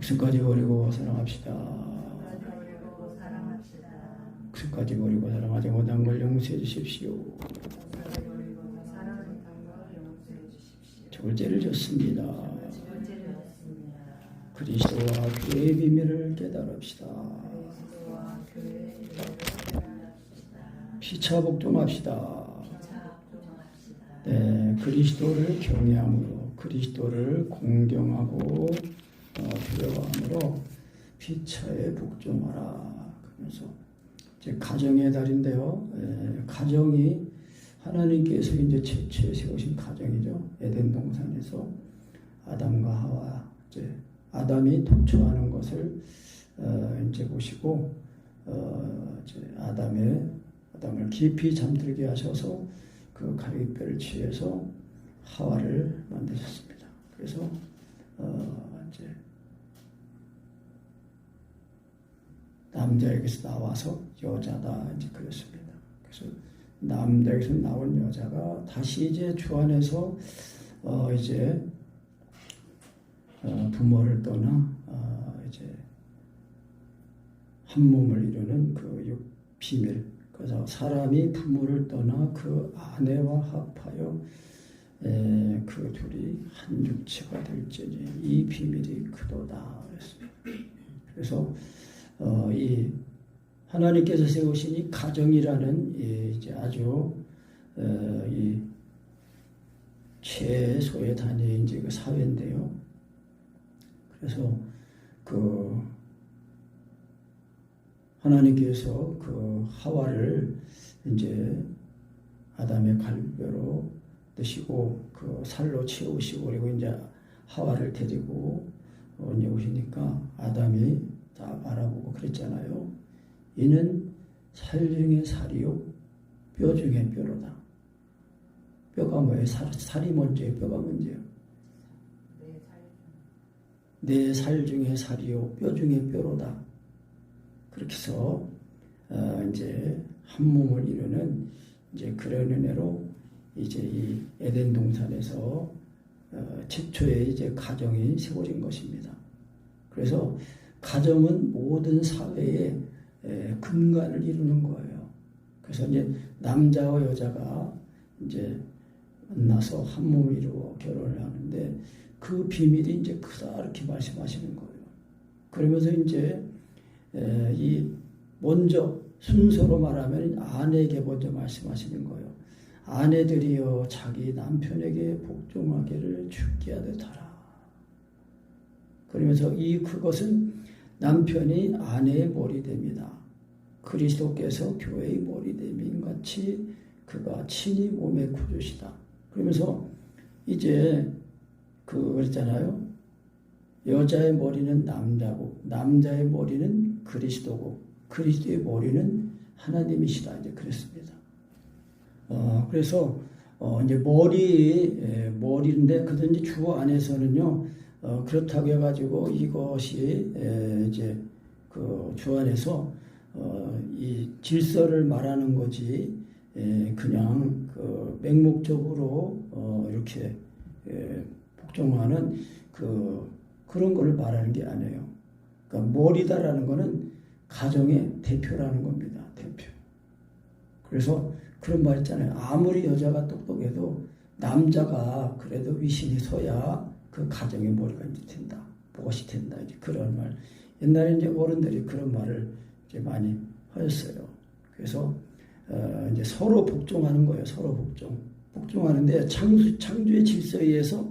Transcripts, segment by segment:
육신까지 버리고 사랑합시다. 육신까지 버리고 사랑하지 못한 걸 용서해 주십시오. 절제를 줬습니다. 그리스도와 교회의 비밀을 깨달읍시다. 피차 복종합시다. 네, 그리스도를 경외함으로, 그리스도를 공경하고 두려워함으로 피차에 복종하라. 그러면서 이제 가정의 달인데요. 가정이 하나님께서 이제 최초에 세우신 가정이죠. 에덴 동산에서 아담과 하와, 이제 아담이 독초하는 것을 이제 보시고 이제 아담을 깊이 잠들게 하셔서 그 갈빗뼈를 취해서 하와를 만드셨습니다. 그래서 이제 남자에게서 나와서 여자다 이제 그랬습니다. 그래서 남자에게서 나온 여자가 다시 이제 주 안에서 이제 부모를 떠나 이제 한 몸을 이루는 그 비밀. 그래서 사람이 부모를 떠나 그 아내와 합하여 그 둘이 한 육체가 될지니 이 비밀이 크도다 그랬습니다. 그래서 이 하나님께서 세우신 이 가정이라는 이제 아주 이 최소의 단위의 이제 그 사회인데요. 그래서 그 하나님께서 그 하와를 이제 아담의 갈비뼈로 드시고 그 살로 채우시고 그리고 이제 하와를 데리고 이제 오시니까 아담이 다 바라보고 그랬잖아요. 이는 살 중에 살이요 뼈 중에 뼈로다. 뼈가 뭐예요? 살이 먼저예요? 뼈가 먼저예요? 내 살 중에 살이요 뼈 중에 뼈로다. 그렇게 해서 이제 한 몸을 이루는 이제 그런 은혜로 이제 이 에덴 동산에서 최초의 이제 가정이 세워진 것입니다. 그래서 가정은 모든 사회의 근간을 이루는 거예요. 그래서 이제 남자와 여자가 이제 만나서 한 몸을 이루어 결혼을 하는데 그 비밀이 이제 크다 이렇게 말씀하시는 거예요. 그러면서 이제 이 먼저 순서로 말하면 아내에게 먼저 말씀하시는 거예요. 아내들이여 자기 남편에게 복종하기를 죽게 하듯 하라. 그러면서 그것은 남편이 아내의 머리됨이다. 그리스도께서 교회의 머리됨인 같이 그가 친히 몸의 구주시다. 그러면서 이제 그랬잖아요. 여자의 머리는 남자고 남자의 머리는 그리스도고 그리스도의 머리는 하나님이시다 이제 그랬습니다. 그래서 이제 머리인데 그런데 주 안에서는요 그렇다고 해가지고 이것이 이제 그 주 안에서 이 질서를 말하는 거지 그냥 그 맹목적으로 이렇게 복종하는 그런 걸 말하는 게 아니에요. 그러니까 머리다라는 거는 가정의 대표라는 겁니다. 대표. 그래서 그런 말 있잖아요. 아무리 여자가 똑똑해도 남자가 그래도 위신이 서야 그 가정의 머리가 이제 된다. 무엇이 된다. 이제 그런 말. 옛날에 이제 어른들이 그런 말을 이제 많이 하셨어요. 그래서 이제 서로 복종하는 거예요. 서로 복종. 복종하는데 창조의 질서에 의해서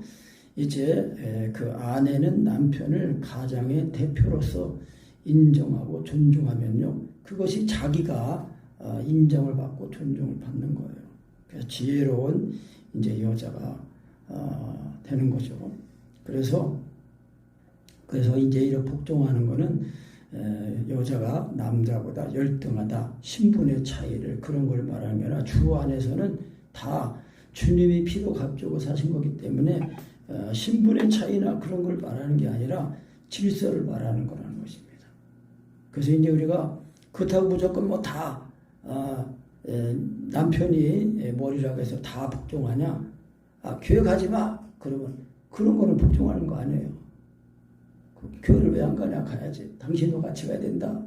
이제 그 아내는 남편을 가장의 대표로서 인정하고 존중하면요. 그것이 자기가 인정을 받고 존중을 받는 거예요. 그래서 지혜로운 이제 여자가 되는 거죠. 그래서 이제 이렇게 복종하는 거는 여자가 남자보다 열등하다, 신분의 차이를 그런 걸 말하는 게 아니라 주 안에서는 다 주님이 피로 값주고 사신 거기 때문에 신분의 차이나 그런 걸 말하는 게 아니라 질서를 말하는 거라는 것입니다. 그래서 이제 우리가 그렇다고 무조건 뭐 다 남편이 머리라고 해서 다 복종하냐? 교회 가지 마. 그러면 그런 거는 복종하는 거 아니에요. 교회를 왜 안 가냐? 가야지. 당신도 같이 가야 된다.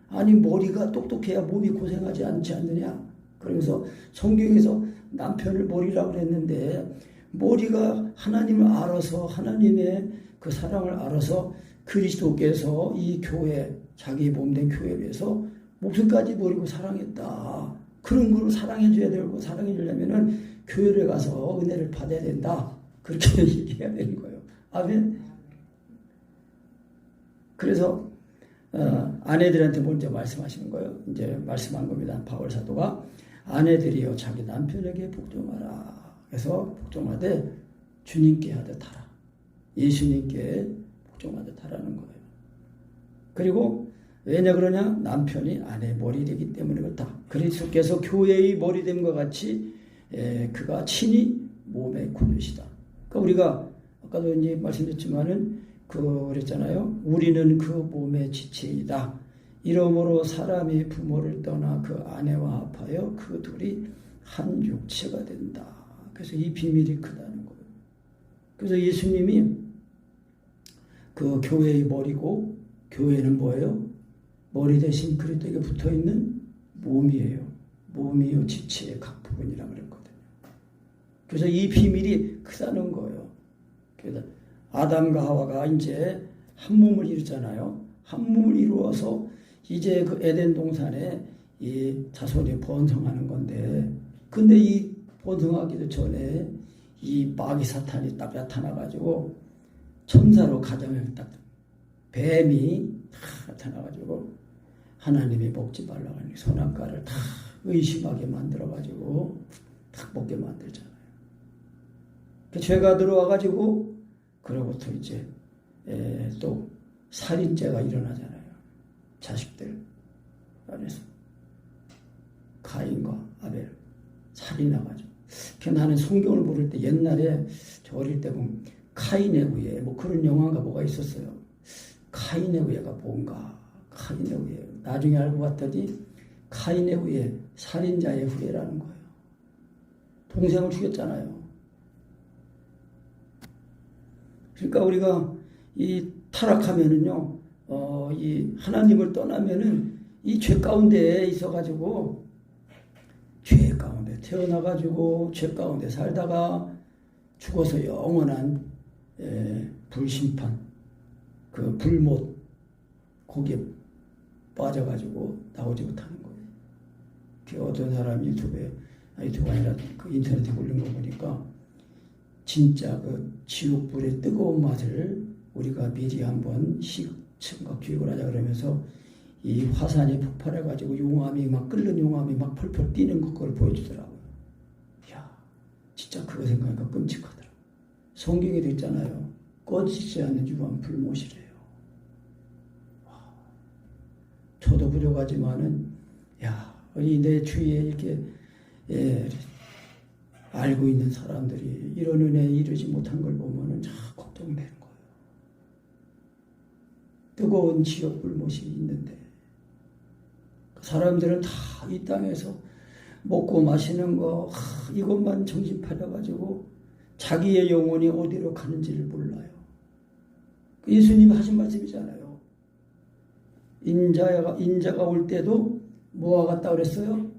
아니 머리가 똑똑해야 몸이 고생하지 않지 않느냐? 그러면서 성경에서 남편을 머리라고 그랬는데 머리가 하나님을 알아서 하나님의 그 사랑을 알아서 그리스도께서 이 교회 자기 몸된 교회에 위해서 목숨까지 버리고 사랑했다. 그런 걸 사랑해줘야 되고 사랑해주려면은 교회를 가서 은혜를 받아야 된다. 그렇게 얘기해야 되는 거예요. 아멘. 그래서 아내들한테 먼저 말씀하시는 거예요. 이제 말씀한 겁니다. 바울 사도가 아내들이여 자기 남편에게 복종하라. 그래서 복종하되 주님께 하듯 하라. 예수님께 복종하듯 하라는 거예요. 그리고 왜냐 그러냐? 남편이 아내의 머리되기 때문에 그렇다. 그리스도께서 교회의 머리됨과 같이 그가 친히 몸의 근육이시다. 그러니까 우리가 아까도 이제 말씀드렸지만은 그랬잖아요. 우리는 그 몸의 지체이다. 이러므로 사람이 부모를 떠나 그 아내와 합하여 그 둘이 한 육체가 된다. 그래서 이 비밀이 크다는 거예요. 그래서 예수님이 그 교회의 머리고 교회는 뭐예요? 머리 대신 그리스도에게 붙어있는 몸이에요. 몸이요 지체의 각 부분이라고 그랬거든요. 그래서 이 비밀이 크다는 거예요. 그래서 아담과 하와가 이제 한 몸을 이루잖아요. 한 몸을 이루어서 이제 그 에덴 동산에 이 자손이 번성하는 건데, 근데 이 번성하기도 전에 이 마귀 사탄이 딱 나타나가지고 천사로 가정을 딱 뱀이 딱 나타나가지고 하나님이 먹지 말라고 하니 선악과를 다 의심하게 만들어가지고 딱 먹게 만들잖아요. 죄가 들어와가지고 그로부터 이제 또 살인죄가 일어나잖아요. 자식들 안에서 가인과 아벨 살인나가지고. 나는 성경을 모를 때 옛날에 저 어릴 때 보면 카인의 후예 뭐 그런 영화가 뭐가 있었어요. 카인의 후예가 뭔가 카인의 후예 나중에 알고 봤더니 카인의 후예 살인자의 후예라는 거예요. 동생을 죽였잖아요. 그러니까 우리가 이 타락하면은요, 이 하나님을 떠나면은 이 죄 가운데에 있어가지고 죄 가운데 태어나가지고 죄 가운데 살다가 죽어서 영원한 불심판, 그 불못 거기에 빠져가지고 나오지 못하는 거예요. 그 어떤 사람 유튜브가 아니라 그 인터넷에 올린 거 보니까 진짜 그 지옥불의 뜨거운 맛을 우리가 미리 한번 시청과 교육을 하자 그러면서 이 화산이 폭발해가지고 용암이 막 끓는 용암이 막 펄펄 뛰는 그걸 보여주더라고요. 이야, 진짜 그거 생각하니까 끔찍하더라고요. 성경에도 있잖아요. 꺼지지 않는 유황 불못이래요. 와, 저도 부족하지만은 야, 내 주위에 이렇게 알고 있는 사람들이 이런 은혜에 이르지 못한 걸 보면은 참 걱정되는 거예요. 뜨거운 지옥 불못이 있는데 사람들은 다 이 땅에서 먹고 마시는 거 이것만 정신 팔려가지고 자기의 영혼이 어디로 가는지를 몰라요. 예수님이 하신 말씀이잖아요. 인자가 올 때도 뭐와 같다 그랬어요?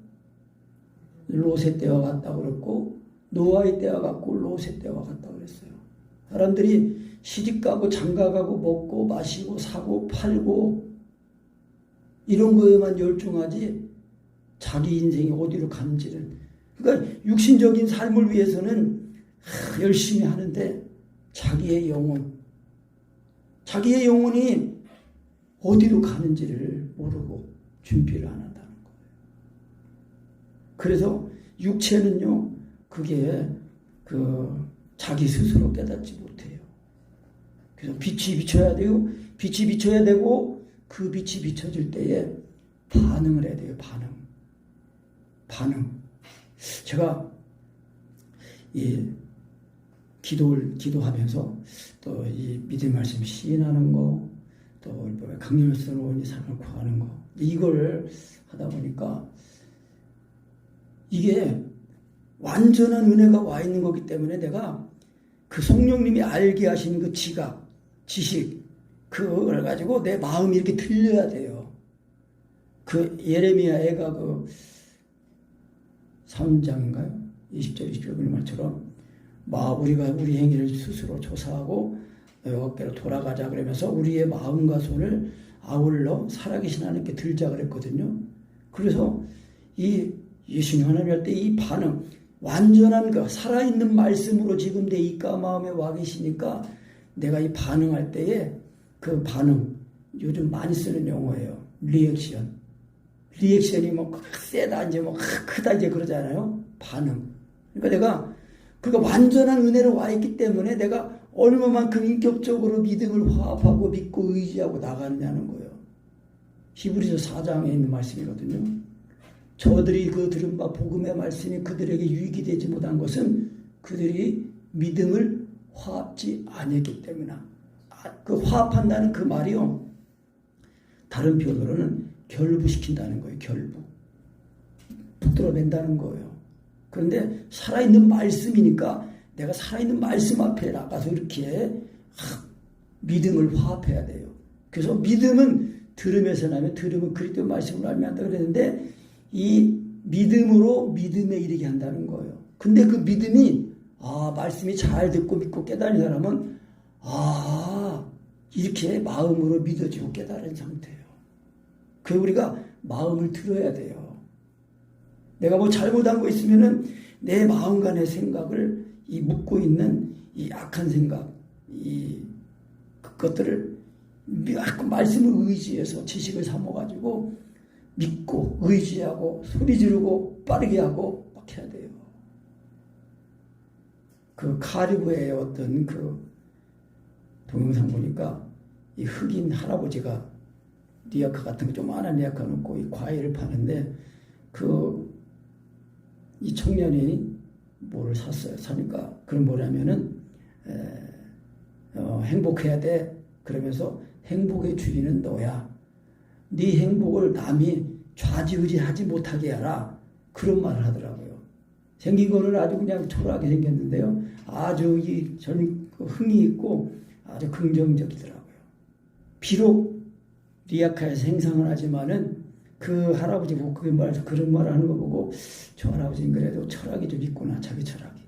롯의 때와 같다 그랬고 노아의 때와 같고 롯의 때와 같다 그랬어요. 사람들이 시집가고 장가가고 먹고 마시고 사고 팔고 이런 거에만 열중하지 자기 인생이 어디로 가는지를. 그러니까 육신적인 삶을 위해서는 열심히 하는데 자기의 영혼이 어디로 가는지를 모르고 준비를 안 한다는 거예요. 그래서 육체는요, 그게 자기 스스로 깨닫지 못해요. 그래서 빛이 비춰야 돼요. 빛이 비춰야 되고 그 빛이 비춰질 때에 반응을 해야 돼요. 반응. 제가 이 기도하면서 또 이 믿음 말씀 시인하는 거, 또 강렬스러운 이 삶을 구하는 거, 이걸 하다 보니까 이게 완전한 은혜가 와 있는 거기 때문에 내가 그 성령님이 알게 하신 그 지각, 지식, 그걸 가지고 내 마음이 이렇게 들려야 돼요. 그 예레미야 애가 그 3장인가요? 20절 20절 그 말처럼 우리가 우리 행위를 스스로 조사하고 여호와께로 돌아가자 그러면서 우리의 마음과 손을 아울러 살아계신 하나님께 들자 그랬거든요. 그래서 이 예수님 하나님 할 때 이 반응 완전한 그 살아있는 말씀으로 지금 내 입과 마음에 와 계시니까 내가 이 반응할 때에 그 반응 요즘 많이 쓰는 용어예요. 리액션. 리액션이 뭐 세다 이제 뭐 크다 이제 그러잖아요. 반응. 그러니까 내가 완전한 은혜로 와 있기 때문에 내가 얼마만큼 인격적으로 믿음을 화합하고 믿고 의지하고 나갔냐는 거예요. 히브리서 4장에 있는 말씀이거든요. 저들이 그 들은 바 복음의 말씀이 그들에게 유익이 되지 못한 것은 그들이 믿음을 화합지 아니했기 때문이다. 그 화합한다는 그 말이요. 다른 표현으로는 결부시킨다는 거예요. 결부. 붙들어낸다는 거예요. 그런데 살아있는 말씀이니까 내가 살아있는 말씀 앞에 나가서 이렇게 믿음을 화합해야 돼요. 그래서 믿음은 들으면서 나면 들으면 그리스도 말씀을 알면 한다 그랬는데 이 믿음으로 믿음에 이르게 한다는 거예요. 근데 그 믿음이 말씀이 잘 듣고 믿고 깨달은 사람은 이렇게 마음으로 믿어지고 깨달은 상태예요. 그 우리가 마음을 들어야 돼요. 내가 뭐 잘못한 거 있으면은 내 마음과 내 생각을 이 묻고 있는 이 악한 생각, 그것들을 말씀을 의지해서 지식을 삼아가지고 믿고 의지하고 소리 지르고 빠르게 하고 막 해야 돼요. 그 카리브의 어떤 그 동영상 보니까 이 흑인 할아버지가 리아카 같은 거 조그마한 리아카 놓고 이 과일을 파는데 이 청년이 뭐를 샀어요. 사니까 그건 뭐냐면은 행복해야 돼. 그러면서 행복의 주인은 너야. 네 행복을 남이 좌지우지하지 못하게 하라. 그런 말을 하더라고요. 생긴 거는 아주 그냥 초라하게 생겼는데요. 아주 흥이 있고 아주 긍정적이더라고요. 비록 리아카에서 행상을 하지만은 그 할아버지 보고 그런 말 하는 거 보고 저 할아버지는 그래도 철학이 좀 있구나. 자기 철학이.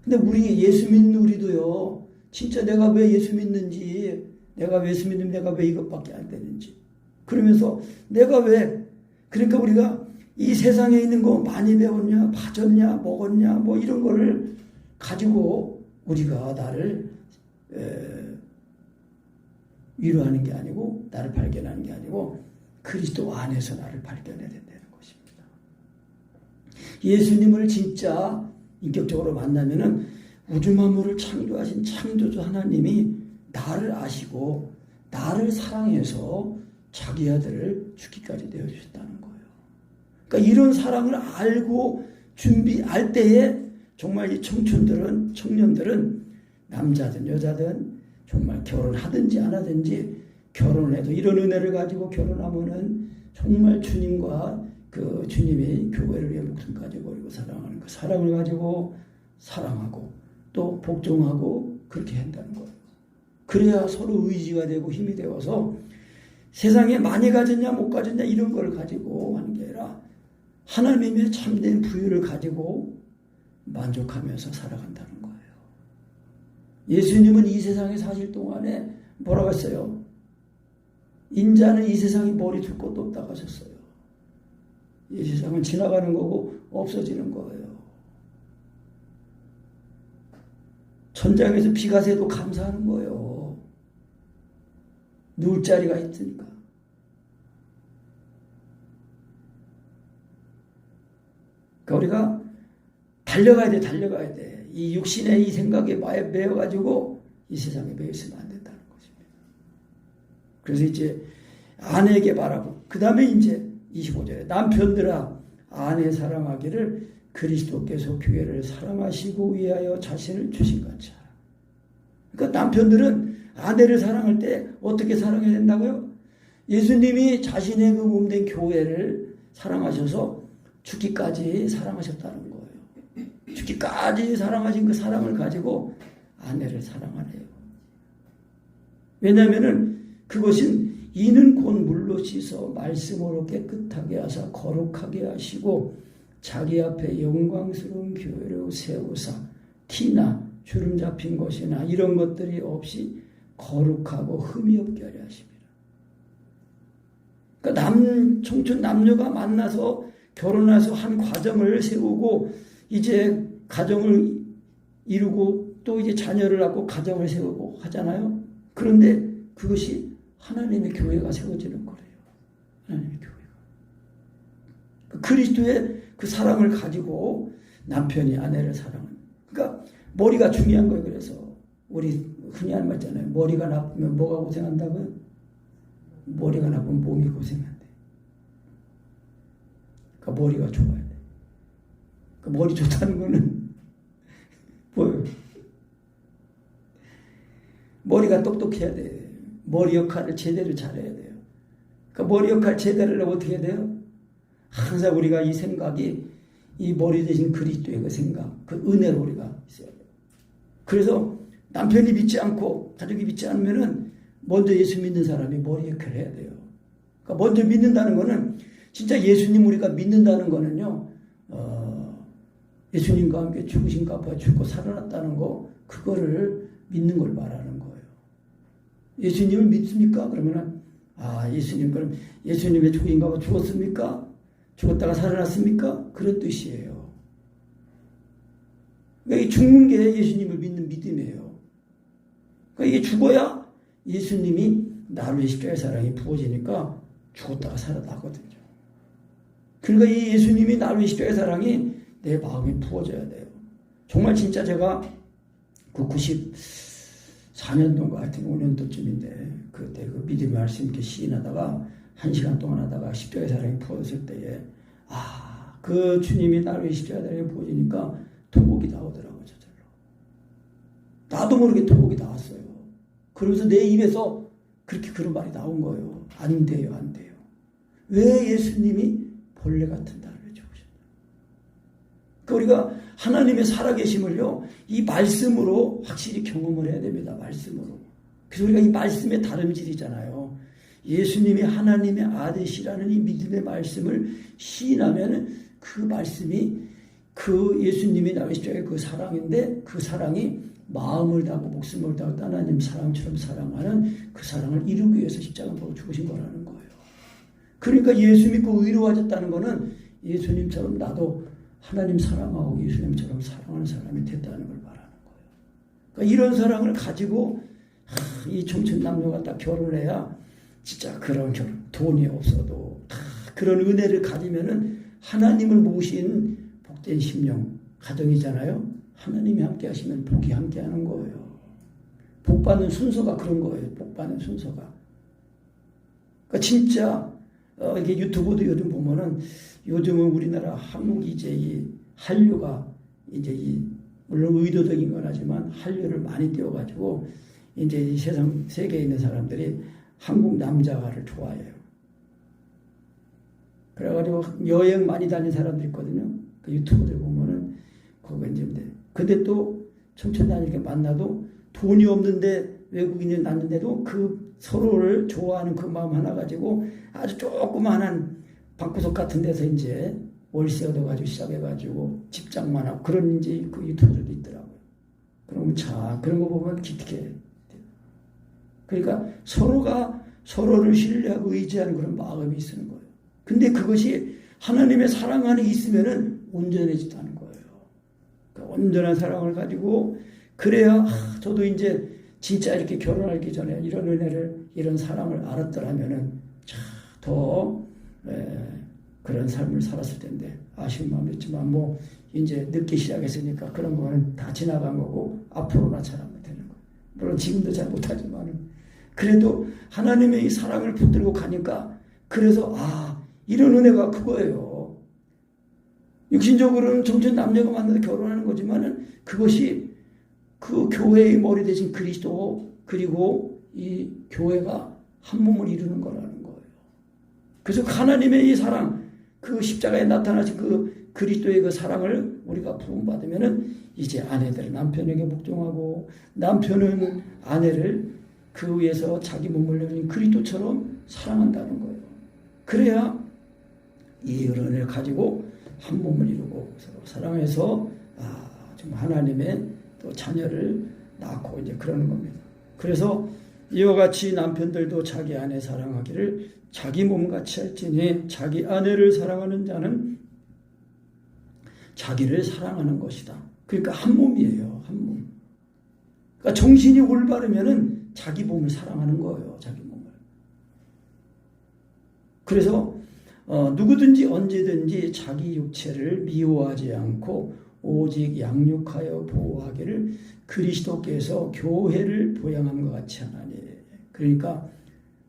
근데 우리 예수 믿는 우리도요. 진짜 내가 왜 예수 믿는지 내가 예수 믿으면 내가 왜 이것밖에 안 되는지 그러면서 내가 왜 그러니까 우리가 이 세상에 있는 거 많이 배웠냐 봐줬냐 먹었냐 뭐 이런 거를 가지고 우리가 나를 위로하는 게 아니고 나를 발견하는 게 아니고 그리스도 안에서 나를 발견해야 된다는 것입니다. 예수님을 진짜 인격적으로 만나면은 우주 만물을 창조하신 창조주 하나님이 나를 아시고 나를 사랑해서 자기 아들을 죽기까지 내어주셨다는 거예요. 그러니까 이런 사랑을 알고 준비할 때에 정말 이 청년들은 남자든 여자든 정말 결혼하든지 안 하든지 결혼을 해도 이런 은혜를 가지고 결혼하면은 정말 주님과 그 주님이 교회를 위해 목숨까지 버리고 사랑하는 그 사랑을 가지고 사랑하고 또 복종하고 그렇게 한다는 거예요. 그래야 서로 의지가 되고 힘이 되어서 세상에 많이 가졌냐 못 가졌냐 이런 걸 가지고 하는 게 아니라 하나님의 참된 부유를 가지고 만족하면서 살아간다는 거예요. 예수님은 이 세상에 사실 동안에 뭐라고 했어요? 인자는 이 세상에 머리 둘 곳도 없다고 하셨어요. 이 세상은 지나가는 거고 없어지는 거예요. 천장에서 비가 새도 감사하는 거예요. 누울 자리가 있으니까. 그러니까 우리가 달려가야 돼. 이 육신의 이 생각에 매여가지고 이 세상에 매여 있으면 안 된다는 것입니다. 그래서 이제 아내에게 바라고 그 다음에 이제 25절에 남편들아 아내 사랑하기를 그리스도께서 교회를 사랑하시고 위하여 자신을 주신 같이 하라. 그러니까 남편들은 아내를 사랑할 때 어떻게 사랑해야 된다고요? 예수님이 자신의 그 몸된 교회를 사랑하셔서 죽기까지 사랑하셨다는 거예요. 죽기까지 사랑하신 그 사랑을 가지고 아내를 사랑하래요. 왜냐하면은 그것은 이는 곧 물로 씻어 말씀으로 깨끗하게 하사 거룩하게 하시고 자기 앞에 영광스러운 교회로 세우사 티나 주름 잡힌 것이나 이런 것들이 없이 거룩하고 흠이 없게 하려 하십니다. 그러니까 청춘 남녀가 만나서 결혼해서 한 과정을 세우고 이제 가정을 이루고 또 이제 자녀를 낳고 가정을 세우고 하잖아요. 그런데 그것이 하나님의 교회가 세워지는 거예요. 하나님의 교회가. 그리스도의 그 사랑을 가지고 남편이 아내를 사랑하는. 그러니까 머리가 중요한 거예요. 그래서 우리 흔히 하는 말 있잖아요. 머리가 나쁘면 뭐가 고생한다고요? 머리가 나쁘면 몸이 고생한대. 그러니까 머리가 좋아야 돼. 그러니까 머리 좋다는 거는 뭐예요? 머리가 똑똑해야 돼. 머리 역할을 제대로 잘해야 돼요. 그러니까 머리 역할 제대로 하려면 어떻게 해야 돼요? 항상 우리가 이 생각이 이 머리 대신 그리스도의 그 생각, 그 은혜로 우리가 있어야 돼요. 그래서 남편이 믿지 않고 가족이 믿지 않으면은 먼저 예수 믿는 사람이 머리 역할을 해야 돼요. 그러니까 먼저 믿는다는 거는 진짜 예수님 우리가 믿는다는 거는요. 예수님과 함께 죽으신 값에 죽고 살아났다는 거 그거를 믿는 걸 말하는 거예요. 예수님을 믿습니까? 그러면은 예수님 그럼 예수님의 죽으신 값에 죽었습니까? 죽었다가 살아났습니까? 그런 뜻이에요. 그러니까 이 죽는 게 예수님을 믿는 믿음이에요. 그러니까 이게 죽어야 예수님이 나를 위해 십자가의 사랑이 부어지니까 죽었다가 살아나거든요. 그러니까 이 예수님이 나를 위해 십자가의 사랑이 내 마음에 부어져야 돼요. 정말 진짜 제가 그 94년도인가 하여튼 5년도쯤인데 그때 그 믿음의 말씀 이렇게 시인하다가 1시간 동안 하다가 십자가의 사랑이 부어졌을 때에 그 주님이 나를 위해 십자가의 사랑이 부어지니까 토곡이 나오더라고요. 저절로. 나도 모르게 토곡이 나왔어요. 그러면서 내 입에서 그렇게 그런 말이 나온 거예요. 안 돼요. 안 돼요. 왜 예수님이 벌레 같은 나를 죽으셨나. 그러니까 우리가 하나님의 살아계심을요. 이 말씀으로 확실히 경험을 해야 됩니다. 말씀으로. 그래서 우리가 이 말씀의 다름질이잖아요. 예수님이 하나님의 아들이시라는 이 믿음의 말씀을 시인하면 그 말씀이 그 예수님이 나의 십자가의 그 사랑인데 그 사랑이 마음을 다하고 목숨을 다하고 하나님 사랑처럼 사랑하는 그 사랑을 이루기 위해서 십자가를 보고 죽으신 거라는 거예요. 그러니까 예수 믿고 의로워졌다는 거는 예수님처럼 나도 하나님 사랑하고 예수님처럼 사랑하는 사람이 됐다는 걸 말하는 거예요. 그러니까 이런 사랑을 가지고 이 청춘 남녀가 딱 결혼을 해야 진짜 그런 결혼, 돈이 없어도 그런 은혜를 가지면은 하나님을 모신 복된 심령 가정이잖아요. 하나님이 함께 하시면 복이 함께 하는 거예요. 복 받는 순서가 그런 거예요. 복 받는 순서가. 그러니까 진짜 이게 유튜브도 요즘 보면은 요즘은 우리나라 한국이 이제 이 한류가 이제 물론 의도적인 건 하지만 한류를 많이 띄워가지고 이제 이 세계에 있는 사람들이 한국 남자를 좋아해요. 그래가지고 여행 많이 다니는 사람들 있거든요. 그 유튜브들 보면은 그거 이제 근데 또 청춘단 이렇게 만나도 돈이 없는데 외국인이 났는데도 그 서로를 좋아하는 그 마음 하나 가지고 아주 조그만한 방구석 같은 데서 이제 월세 얻어가지고 시작해가지고 집장만 하고 그런 이제 그 유튜브들도 있더라고요. 그러면 참 그런 거 보면 기특해. 그러니까 서로가 서로를 신뢰하고 의지하는 그런 마음이 있는 거예요. 근데 그것이 하나님의 사랑 안에 있으면은 온전해지다는 거예요. 그러니까 온전한 사랑을 가지고 그래야 저도 이제 진짜 이렇게 결혼하기 전에 이런 은혜를 이런 사랑을 알았더라면은 더 그런 삶을 살았을 텐데 아쉬운 마음이 있지만 뭐 이제 늦기 시작했으니까 그런 거는 다 지나간 거고 앞으로나 잘하면 되는 거예요. 물론 지금도 잘 못하지만은 그래도 하나님의 이 사랑을 붙들고 가니까 그래서 이런 은혜가 그거예요. 육신적으로는 청춘 남녀가 만나서 결혼하는 거지만은 그것이 그 교회의 머리 대신 그리스도 그리고 이 교회가 한 몸을 이루는 거라는 거예요. 그래서 하나님의 이 사랑, 그 십자가에 나타나신 그 그리스도의 그 사랑을 우리가 부음받으면은 이제 아내들은 남편에게 복종하고 남편은 아내를 그 위에서 자기 몸을 내린 그리스도처럼 사랑한다는 거예요. 그래야 이 은혜를 가지고 한 몸을 이루고 서로 사랑해서 좀 하나님의 또 자녀를 낳고 이제 그러는 겁니다. 그래서 이와 같이 남편들도 자기 아내 사랑하기를 자기 몸같이 할지니 자기 아내를 사랑하는 자는 자기를 사랑하는 것이다. 그러니까 한 몸이에요. 한 몸. 그러니까 정신이 올바르면은 자기 몸을 사랑하는 거예요. 자기 몸을. 그래서 누구든지 언제든지 자기 육체를 미워하지 않고 오직 양육하여 보호하기를 그리스도께서 교회를 보양한 것 같이 하나니. 그러니까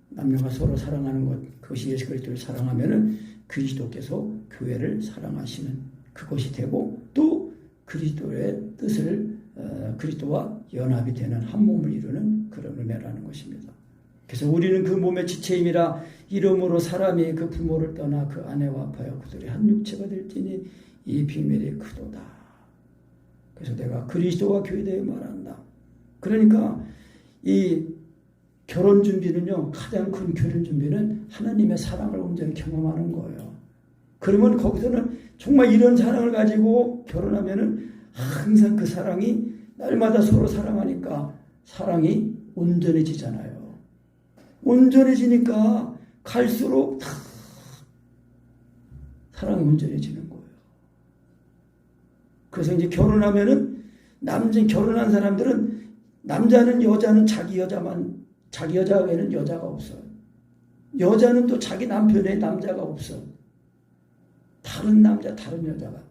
남녀가 서로 사랑하는 것, 그것이 예수 그리스도를 사랑하면은 그리스도께서 교회를 사랑하시는 그것이 되고, 또 그리스도의 뜻을 그리스도와 연합이 되는 한 몸을 이루는 그런 은혜라는 것입니다. 그래서 우리는 그 몸의 지체임이라 이러므로 사람이 그 부모를 떠나 그 아내와 합하여 그들이 한 육체가 될지니 이 비밀이 크도다. 그래서 내가 그리스도와 교회에 대해 말한다. 그러니까 이 결혼 준비는요, 가장 큰 결혼 준비는 하나님의 사랑을 온전히 경험하는 거예요. 그러면 거기서는 정말 이런 사랑을 가지고 결혼하면은 항상 그 사랑이 날마다 서로 사랑하니까 사랑이 온전해지잖아요. 온전해지니까 갈수록 다 사랑이 온전해지는 거예요. 그래서 이제 결혼하면은 결혼한 사람들은 남자는 여자는 자기 여자 외에는 여자가 없어요. 여자는 또 자기 남편 외에 남자가 없어. 다른 남자, 다른 여자가.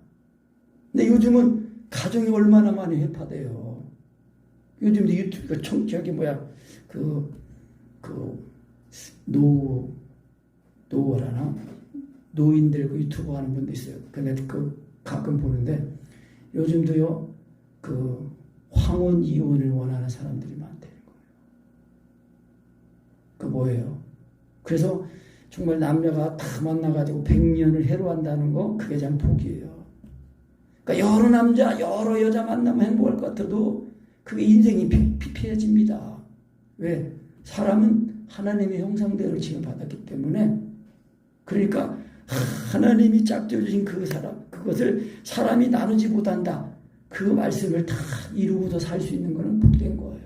근데 요즘은 가정이 얼마나 많이 해파돼요. 요즘 유튜브, 노라나? 노인들 그 유튜브 하는 분도 있어요. 근데 가끔 보는데, 요즘도요, 황혼 이혼을 원하는 사람들이 많다는 거예요. 그 뭐예요? 그래서 정말 남녀가 다 만나가지고 100년을 해로한다는 거, 그게 참 복이에요. 그러니까 여러 남자, 여러 여자 만나면 행복할 것 같아도 그게 인생이 피폐해집니다. 왜? 사람은 하나님의 형상대로 지음받았기 때문에. 그러니까 하나님이 짝지어주신 그 사람, 그것을 사람이 나누지 못한다. 그 말씀을 다 이루고도 살 수 있는 것은 복된 거예요.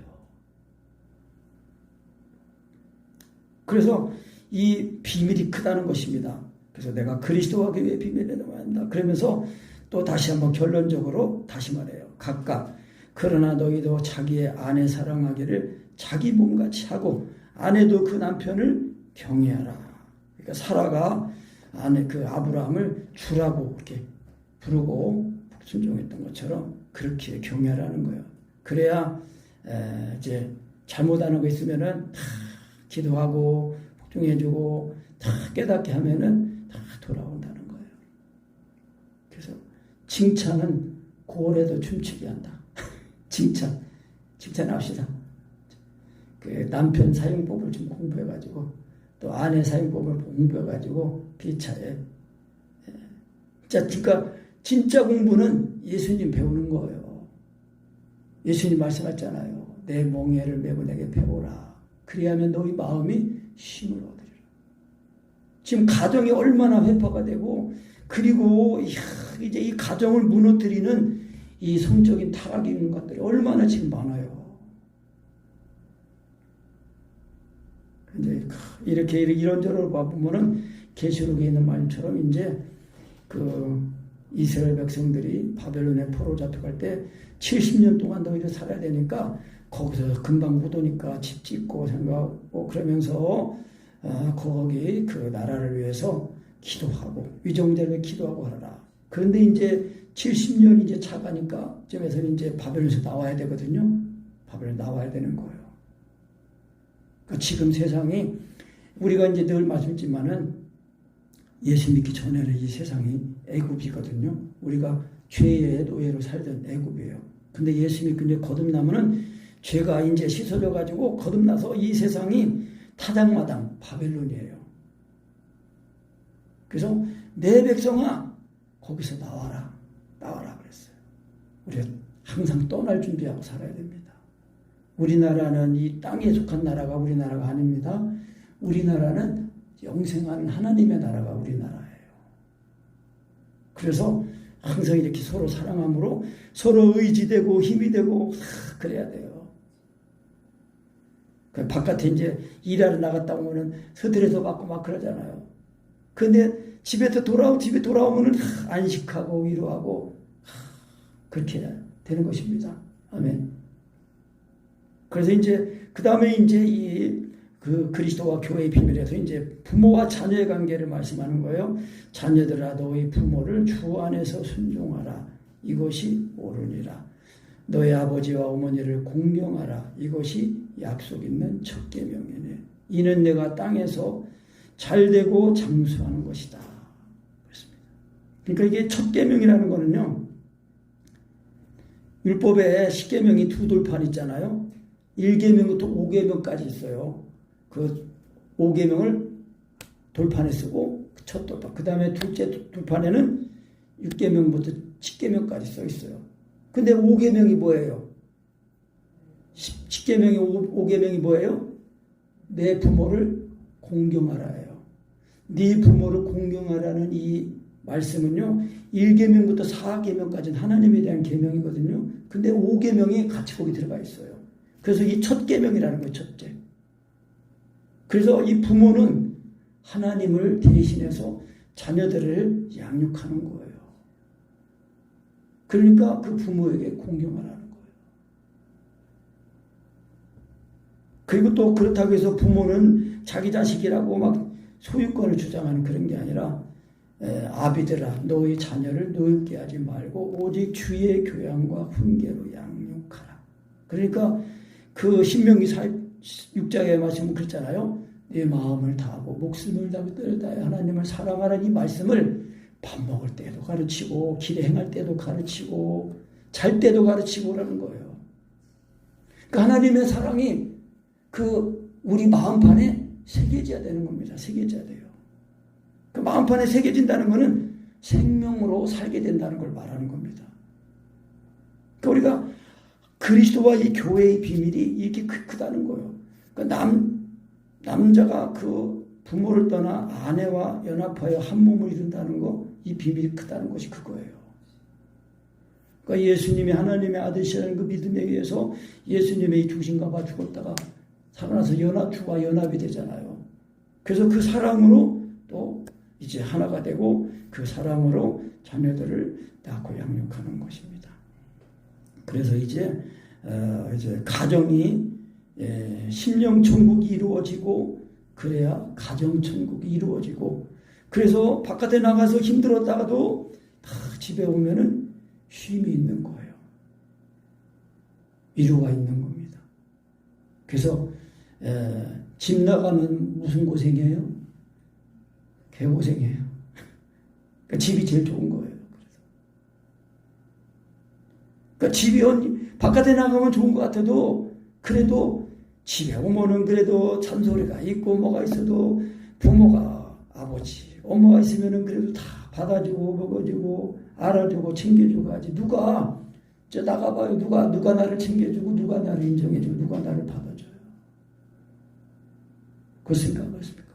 그래서 이 비밀이 크다는 것입니다. 그래서 내가 그리스도와 교회의 비밀에 들어간다. 그러면서 또 다시 한번 결론적으로 다시 말해요. 각각 그러나 너희도 자기의 아내 사랑하기를 자기 몸같이 하고 아내도 그 남편을 경외하라. 그러니까 사라가 아내 그 아브라함을 주라고 이렇게 부르고 순종했던 것처럼 그렇게 경외하라는 거예요. 그래야 이제 잘못하는 거 있으면은 다 기도하고 복종해주고 다 깨닫게 하면은 다 돌아온다는 거예요. 그래서 칭찬은 고래도 춤추게 한다. 칭찬합시다. 그 남편 사용법을 좀 공부해가지고 또 아내 사용법을 공부해가지고 비차에 진짜 공부는 예수님 배우는 거예요. 예수님 말씀하셨잖아요. 내 멍에를 메고 내게 배우라. 그리하면 너희 마음이 힘을 얻으리라. 지금 가정이 얼마나 회파가 되고, 그리고 이제 이 가정을 무너뜨리는 이 성적인 타락이 있는 것들이 얼마나 지금 많아요. 이제 이렇게 이런저런 봐보면은 계시록에 있는 말처럼 이제 이스라엘 백성들이 바벨론에 포로 잡혀갈 때 70년 동안 너희들 살아야 되니까 거기서 금방 못 오니까 집 짓고 생각하고 그러면서 거기 그 나라를 위해서 기도하고 위정대를 기도하고 하라. 그런데 이제 70년 이제 차가니까 점에서는 이제 바벨론에서 나와야 되거든요. 바벨론 나와야 되는 거예요. 그러니까 지금 세상이 우리가 이제 늘 말씀드리지만은 예수 믿기 전에는 이 세상이 애굽이거든요. 우리가 죄의 노예로 살던 애굽이에요. 근데 예수 믿고 이제 거듭나면은 죄가 이제 씻어져 가지고 거듭나서 이 세상이 타작마당 바벨론이에요. 그래서 내 백성아 거기서 나와라 그랬어요. 우리가 항상 떠날 준비하고 살아야 됩니다. 우리나라는 이 땅에 속한 나라가 우리나라가 아닙니다. 우리나라는 영생하는 하나님의 나라가 우리나라예요. 그래서 항상 이렇게 서로 사랑함으로 서로 의지되고 힘이 되고 그래야 돼요. 바깥에 이제 일하러 나갔다 오면은 스트레스 받고 막 그러잖아요. 근데 집에 돌아오면은 안식하고 위로하고 그렇게 되는 것입니다. 아멘. 그래서 이제 그 다음에 이제 그 그리스도와 교회의 비밀에서 이제 부모와 자녀의 관계를 말씀하는 거예요. 자녀들아 너희 부모를 주 안에서 순종하라. 이것이 옳으니라. 너희 아버지와 어머니를 공경하라. 이것이 약속 있는 첫 계명이네. 이는 내가 땅에서 잘되고 장수하는 것이다. 그렇습니다. 그러니까 이게 첫 계명이라는 거는요. 율법에 10계명이 두 돌판 있잖아요. 1계명부터 5계명까지 있어요. 그 5계명을 돌판에 쓰고 첫 돌판. 그 다음에 둘째 돌판에는 6계명부터 10계명까지 써 있어요. 근데 5계명이 뭐예요? 10계명이 5계명이 뭐예요? 내 부모를 공경하라예요. 네 부모를 공경하라는 이 말씀은요. 1계명부터 4계명까지는 하나님에 대한 계명이거든요. 근데 5계명이 같이 거기 들어가 있어요. 그래서 이 첫 계명이라는 거예요. 첫째. 그래서 이 부모는 하나님을 대신해서 자녀들을 양육하는 거예요. 그러니까 그 부모에게 공경하라는 거예요. 그리고 또 그렇다고 해서 부모는 자기 자식이라고 막 소유권을 주장하는 그런 게 아니라 아비들아 너희 자녀를 노엽게 하지 말고 오직 주의 교양과 훈계로 양육하라. 그러니까 그 신명기 6장에 말씀은 그랬잖아요. 내 마음을 다하고 목숨을 다하여 하나님을 사랑하라는 이 말씀을 밥 먹을 때도 가르치고 길에 행할 때도 가르치고 잘 때도 가르치고라는 거예요. 그 하나님의 사랑이 그 우리 마음판에 새겨져야 되는 겁니다. 새겨져야 돼요. 그 마음판에 새겨진다는 것은 생명으로 살게 된다는 걸 말하는 겁니다. 그러니까 우리가 그리스도와 이 교회의 비밀이 이렇게 크다는 거예요. 그러니까 남자가 그 부모를 떠나 아내와 연합하여 한 몸을 이룬다는 거, 이 비밀이 크다는 것이 그거예요. 그러니까 예수님이 하나님의 아들이라는 그 믿음에 의해서 예수님의 이 죽으신가 죽었다가 살아나서 주와 연합이 되잖아요. 그래서 그 사랑으로 또 이제 하나가 되고 그 사랑으로 자녀들을 낳고 양육하는 것입니다. 그래서 이제 가정이 심령 천국이 이루어지고 그래야 가정 천국이 이루어지고 그래서 바깥에 나가서 힘들었다가도 다 집에 오면은 쉼이 있는 거예요. 위로가 있는 겁니다. 그래서 집 나가면 무슨 고생이에요? 개고생이에요. 그러니까 집이 제일 좋은 거예요. 그러니까 집이 바깥에 나가면 좋은 것 같아도 그래도 집에 오면은 그래도 잔소리가 있고 뭐가 있어도 부모가 아버지, 엄마가 있으면은 그래도 다 받아주고 먹어주고 알아주고 챙겨주고 하지. 누가 저 나가봐요. 누가 나를 챙겨주고 누가 나를 인정해주고 누가 나를 받아줘요. 그 생각하십니까?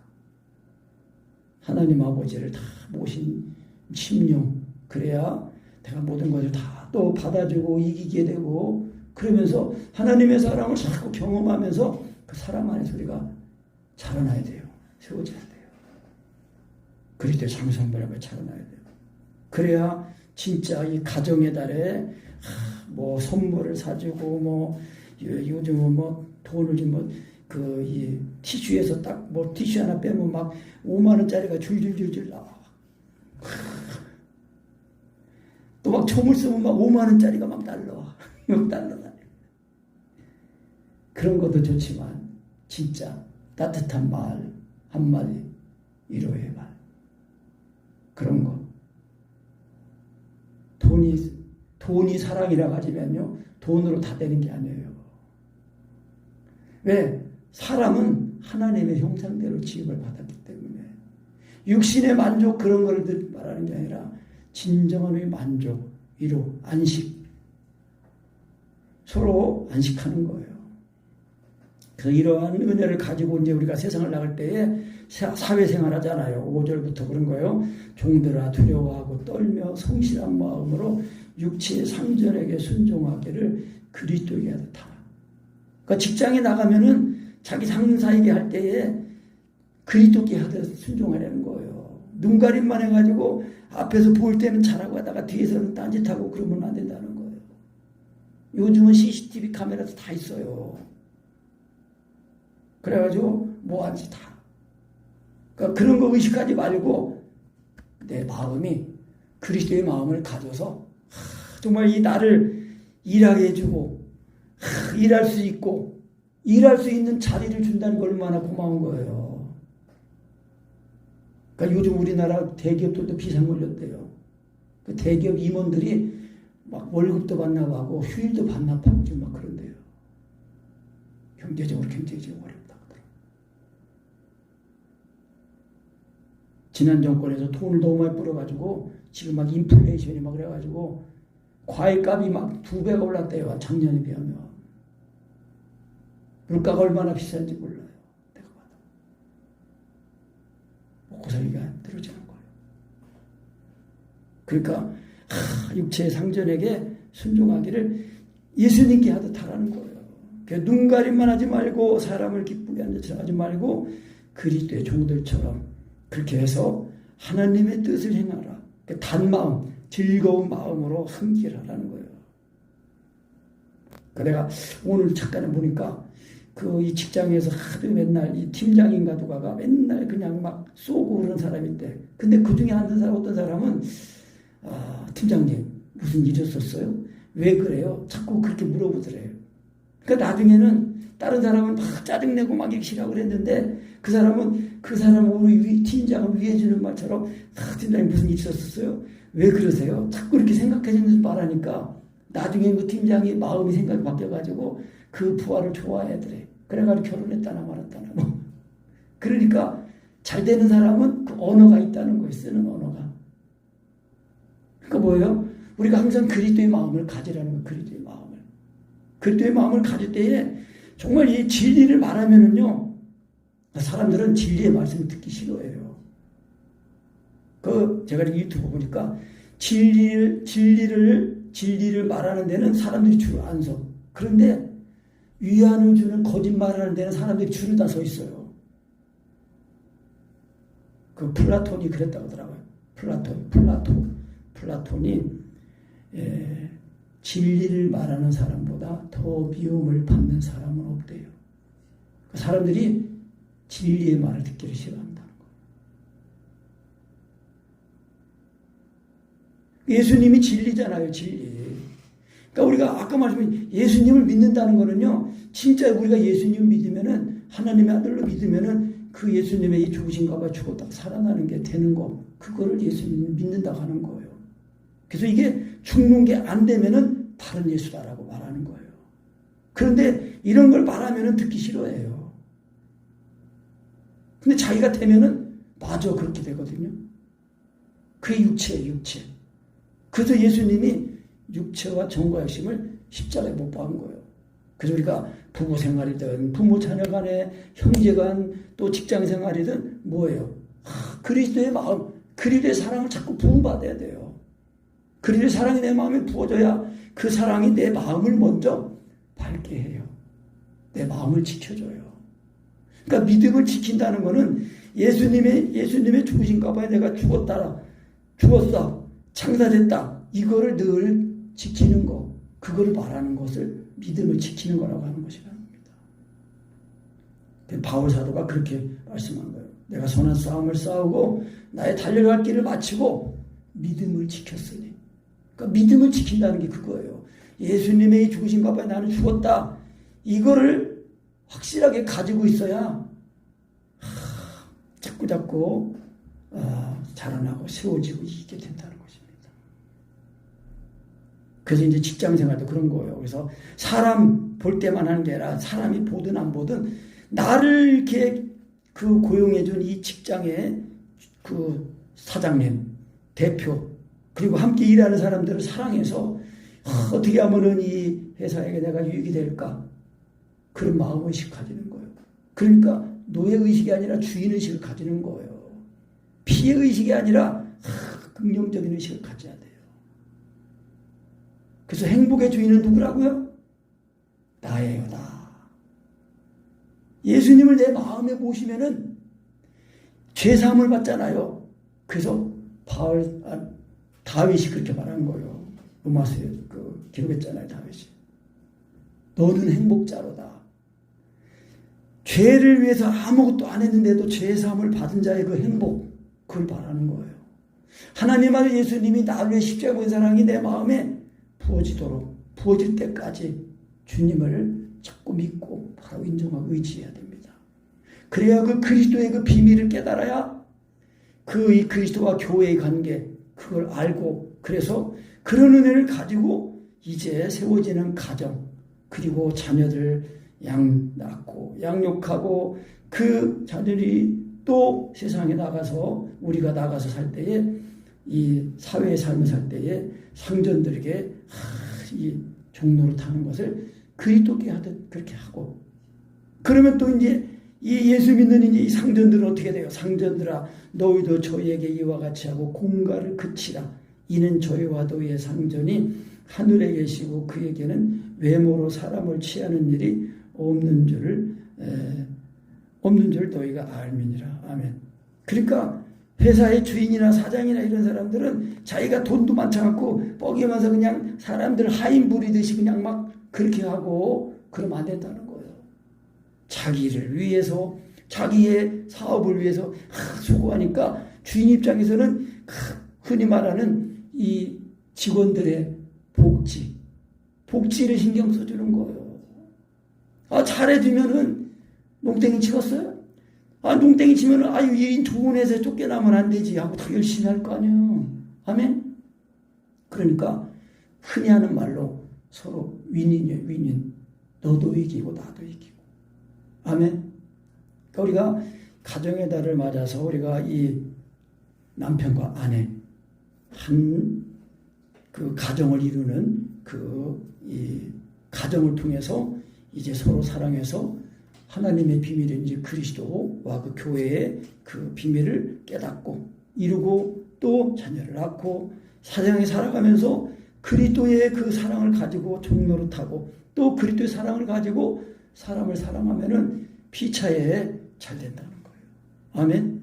하나님 아버지를 다 모신 심령 그래야 내가 모든 것을 다 또 받아주고 이기게 되고 그러면서 하나님의 사랑을 자꾸 경험하면서 그 사랑 안에서 우리가 자라나야 돼요. 세워져야 돼요. 그리스도의 장성벌에 자라나야 돼요. 그래야 진짜 이 가정의 달에 뭐 선물을 사주고 뭐 요즘은 뭐 돈을 좀 그 이 티슈에서 딱 뭐 티슈 하나 빼면 막 5만 원짜리가 줄줄줄줄 나와. 또 막 총을 쏘면 막 5만 원짜리가 막 날라와. 막 날라다녀. 그런 것도 좋지만 진짜 따뜻한 말 한마디 위로의 말 그런 거. 돈이 사랑이라 하지만요 돈으로 다 되는 게 아니에요. 왜? 사람은 하나님의 형상대로 지음을 받았기 때문에 육신의 만족 그런 걸 말하는 게 아니라 진정한 만족, 위로, 안식 서로 안식하는 거예요. 그래서 이러한 은혜를 가지고 이제 우리가 세상을 나갈 때에 사회생활 하잖아요. 5절부터 그런 거예요. 종들아 두려워하고 떨며 성실한 마음으로 육체의 상전에게 순종하기를 그리스도에게 하듯 하라. 그러니까 직장에 나가면은 자기 상사에게 할 때에 그리스도께 하듯 순종하려는 거예요. 눈가림만 해가지고 앞에서 보일 때는 잘하고 하다가 뒤에서는 딴짓하고 그러면 안 된다는 거예요. 요즘은 CCTV 카메라도 다 있어요. 그래가지고 뭐하는지 다. 그러니까 그런 거 의식하지 말고 내 마음이 그리스도의 마음을 가져서 정말 이 나를 일하게 해주고 일할 수 있고 일할 수 있는 자리를 준다는 게 얼마나 고마운 거예요. 그러니까 요즘 우리나라 대기업들도 비상 걸렸대요. 그 대기업 임원들이 막 월급도 반납하고 휴일도 반납하고 지금 막 그런데요. 경제적으로 어렵다 그러더라고요. 지난 정권에서 돈을 너무 많이 뿌려가지고 지금 막 인플레이션이 막 그래가지고 과일값이 막 2배가 올랐대요. 작년에 비하면. 물가가 얼마나 비싼지 몰라요. 내가 봐도. 먹고 살기가 힘들어지는 거예요. 그러니까 육체의 상전에게 순종하기를 예수님께 하듯 하라는 거예요. 눈 가림만 하지 말고 사람을 기쁘게 하는 것처럼 하지 말고 그리스도의 종들처럼 그렇게 해서 하나님의 뜻을 행하라. 단마음, 즐거운 마음으로 함께하라는 거예요. 내가 오늘 잠깐 보니까 이 직장에서 하도 맨날 이 팀장인가 누가가 맨날 그냥 막 쏘고 그런 사람인데 근데 그 중에 어떤 사람은 팀장님 무슨 일 있었어요? 왜 그래요? 자꾸 그렇게 물어보더래요. 그러니까 나중에는 다른 사람은 막 짜증내고 막 이렇게 시라고 그랬는데 그 사람은 우리 팀장을 위해주는 말처럼 팀장님 무슨 일 있었어요? 왜 그러세요? 자꾸 이렇게 생각해주면서 말하니까 나중에 그 팀장이 마음이 생각이 바뀌어가지고 그 부하를 좋아해더래. 그래가지고 결혼했다나 말았다나 뭐. 그러니까 잘 되는 사람은 그 언어가 있다는 거예요. 쓰는 언어가. 그러니까 뭐예요? 우리가 항상 그리스도의 마음을 가지라는 거예요. 그리스도의 마음을. 그리스도의 마음을 가질 때에 정말 이 진리를 말하면은요. 사람들은 진리의 말씀을 듣기 싫어해요. 제가 유튜브 보니까 진리를 말하는 데는 사람들이 줄을 안 서. 그런데 위안을 주는 거짓말하는 데는 사람들이 줄을 다 서 있어요. 플라톤이 그랬다고 하더라고요. 플라톤이 진리를 말하는 사람보다 더 미움을 받는 사람은 없대요. 사람들이 진리의 말을 듣기를 싫어한다는 거예요. 예수님이 진리잖아요. 진리. 그러니까 우리가 아까 말씀드린 예수님을 믿는다는 거는요. 진짜 우리가 예수님을 믿으면은 하나님의 아들로 믿으면은 그 예수님의 이 죽으신가 봐 죽었다 살아나는 게 되는 거. 그거를 예수님을 믿는다고 하는 거예요. 그래서 이게 죽는 게 안 되면은 다른 예수다라고 말하는 거예요. 그런데 이런 걸 말하면은 듣기 싫어해요. 근데 자기가 되면은 맞아 그렇게 되거든요. 그게 육체예요. 육체. 그래서 예수님이 육체와 정과 핵심을 십자가에 못 박은 거예요. 그래서 우리가 부부 생활이든 부모 자녀 간에 형제 간 또 직장 생활이든 뭐예요? 그리스도의 마음, 그리스도의 사랑을 자꾸 부음받아야 돼요. 그리스도의 사랑이 내 마음에 부어져야 그 사랑이 내 마음을 먼저 밝게 해요. 내 마음을 지켜줘요. 그러니까 믿음을 지킨다는 것은 예수님의 죽으신가 봐요. 내가 죽었어, 창사됐다. 이거를 늘 지키는 거, 그거를 말하는 것을 믿음을 지키는 거라고 하는 것이라는 겁니다. 바울 사도가 그렇게 말씀한 거예요. 내가 선한 싸움을 싸우고 나의 달려갈 길을 마치고 믿음을 지켰으니. 그러니까 믿음을 지킨다는 게 그거예요. 예수님의 죽으신가 봐요. 나는 죽었다. 이거를 확실하게 가지고 있어야 자꾸 자라나고 세워지고 있게 된다는 것입니다. 그래서 이제 직장 생활도 그런 거예요. 그래서 사람 볼 때만 하는 게 아니라 사람이 보든 안 보든 나를 이렇게 고용해준 이 직장의 사장님, 대표, 그리고 함께 일하는 사람들을 사랑해서 어떻게 하면은 이 회사에게 내가 유익이 될까? 그런 마음의식 가지는 거예요. 그러니까 노예의식이 아니라 주인의식을 가지는 거예요. 피해의식이 아니라 긍정적인 의식을 가져야 돼요. 그래서 행복의 주인은 누구라고요? 나예요, 나. 예수님을 내 마음에 모시면은 죄사함을 받잖아요. 그래서 다윗이 그렇게 말한 거예요. 로마서에 기록했잖아요, 다윗이. 너는 행복자로다. 죄를 위해서 아무것도 안 했는데도 죄사함을 받은 자의 그 행복, 그걸 말하는 거예요. 하나님 아들 예수님이 나를 위해 십자가에 본 사랑이 내 마음에 부어질 때까지 주님을 자꾸 믿고 바로 인정하고 의지해야 됩니다. 그래야 그 그리스도의 그 비밀을 깨달아야 이 그리스도와 교회의 관계, 그걸 알고, 그래서 그런 은혜를 가지고 이제 세워지는 가정, 그리고 자녀들 낳고 양육하고 그 자녀들이 또 세상에 나가서 우리가 나가서 살 때에 이 사회의 삶을 살 때에 상전들에게 이 종로를 타는 것을 그리스도께 하듯 그렇게 하고, 그러면 또 이제 이 예수 믿는 이제 이 상전들은 어떻게 돼요? 상전들아 너희도 저희에게 이와 같이 하고 공갈을 그치라. 이는 저희와 너희의 상전이 하늘에 계시고 그에게는 외모로 사람을 취하는 일이 없는 줄 너희가 알미니라. 아멘. 그러니까 회사의 주인이나 사장이나 이런 사람들은 자기가 돈도 많지 않고 뻐기면서 그냥 사람들 하인 부리듯이 그냥 막 그렇게 하고 그러면 안 된다는 거예요. 자기를 위해서, 자기의 사업을 위해서 수고하니까 주인 입장에서는 흔히 말하는 이 직원들의 복지를 신경 써주는 거예요. 잘해주면은 농땡이 치웠어요? 농땡이 치면은 일인 좋은 회사에 쫓겨나면 안 되지 하고 더 열심히 할 거 아니에요. 아멘? 그러니까 흔히 하는 말로 서로 윈윈이에요, 윈윈. 너도 이기고 나도 이기고. 아멘? 그러니까 우리가 가정의 달을 맞아서 우리가 이 남편과 아내 그 가정을 이루는 이 가정을 통해서 이제 서로 사랑해서 하나님의 비밀인 이제 그리스도와 그 교회의 그 비밀을 깨닫고 이루고 또 자녀를 낳고 사장에 살아가면서 그리스도의 그 사랑을 가지고 종로를 타고 또 그리스도의 사랑을 가지고 사람을 사랑하면은 피차에 잘 된다는 거예요. 아멘.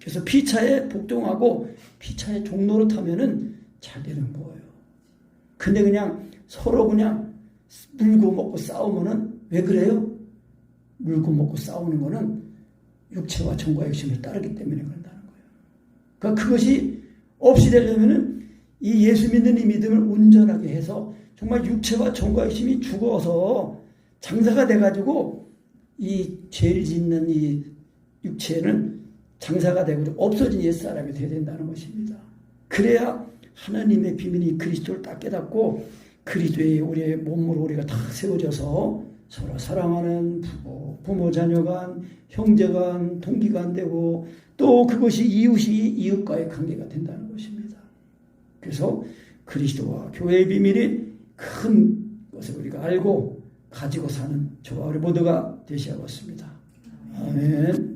그래서 피차에 복종하고 피차에 종로를 타면은 잘 되는 거예요. 근데 그냥 서로 그냥 물고 먹고 싸우면은 왜 그래요? 물고 먹고 싸우는 거는 육체와 정과 욕심을 따르기 때문에 그런다는 거예요. 그러니까 그것이 없이 되려면은 이 예수 믿는 이 믿음을 온전하게 해서 정말 육체와 정과 욕심이 죽어서 장사가 돼가지고 이 죄를 짓는 이 육체는 장사가 되고 없어진 옛사람이 되어야 된다는 것입니다. 그래야 하나님의 비밀이 그리스도를 딱 깨닫고 그리스도의 우리의 몸으로 우리가 다 세워져서 서로 사랑하는 부모 자녀 간, 형제 간, 동기 간 되고 또 그것이 이웃이 이웃과의 관계가 된다는 것입니다. 그래서 그리스도와 교회의 비밀이 큰 것을 우리가 알고 가지고 사는 저와 우리 모두가 되시옵소서. 아멘.